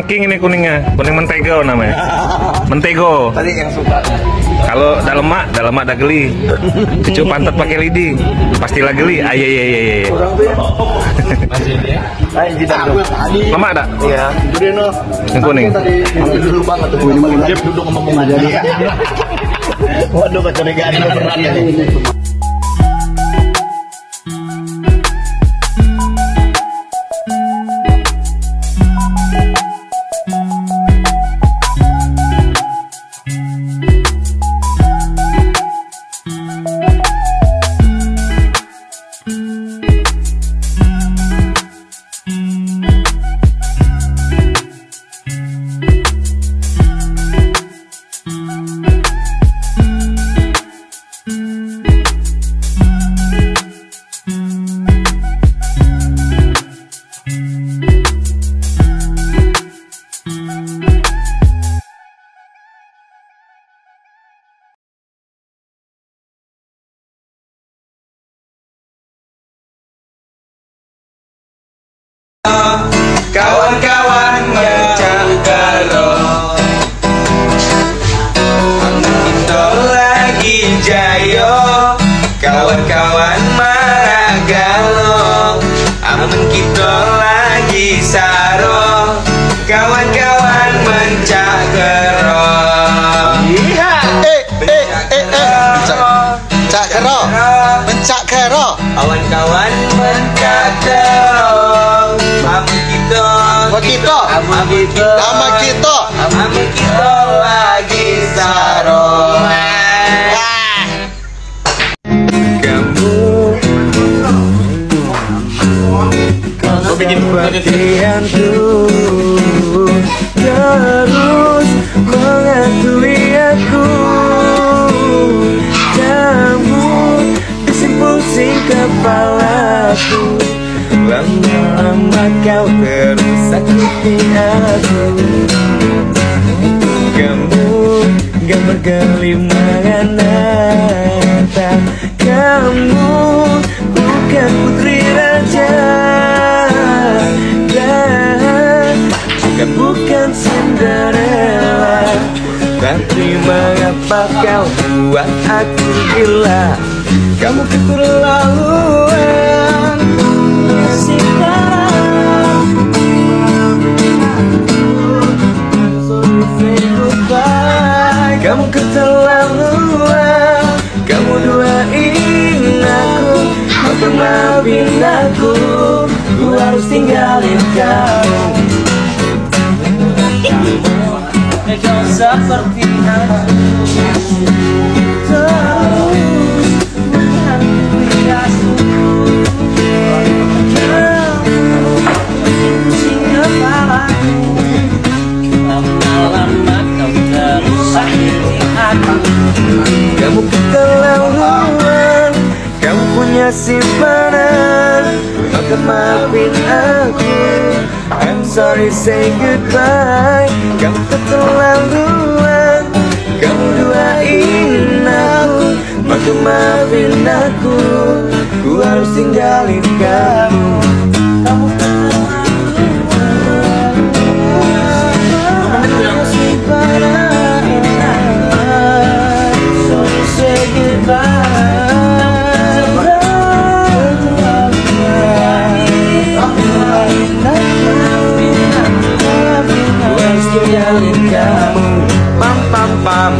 King ini kuningnya, kuning mentego namanya. Mentego. Tadi yang suka. Kalau dah lemak dah geli. Cucu pantat pakai lidi, pastilah geli. Aye. Orang tuh ya. Masih dia. Ayo jidat tadi. Lemak dah? Iya. Jadi no. Yang kuning. Tadi dulu banget tuh. Dia duduk ngomong aja dia. Waduh kecurigaan berat ya. Kawan-kawan mencakaro, kita lagi jayo. Kawan-kawan maragalo, amun kita lagi saro. Kawan-kawan mencakaro. Mencakaro. Mencakaro. Kawan-kawan mencakaro. Sama kita lagi saro. Kamu bikin perhatianku, terus mengakui aku. Kamu bikin pusing kepalaku, lama-lama kau terus sakiti aku. Kamu gambar kelimangan mata. Kamu bukan putri raja, dan juga bukan Cinderella. Tapi mengapa kau buat aku gila? Kamu keterlaluan. Kamu keterlaluan, kamu duain aku, maka maafin aku, ku harus tinggalin kamu. Kau seperti aku, terus menghantui aku. Pusing kepalaku, lama-lama kau terus sakiti aku. Kamu keterlaluan, kamu punya simpanan, maka maafin aku. I'm sorry, say goodbye. Kamu keterlaluan, kamu duain aku, maka maafin aku, ku harus tinggalin kamu. Kamu pam pam pam.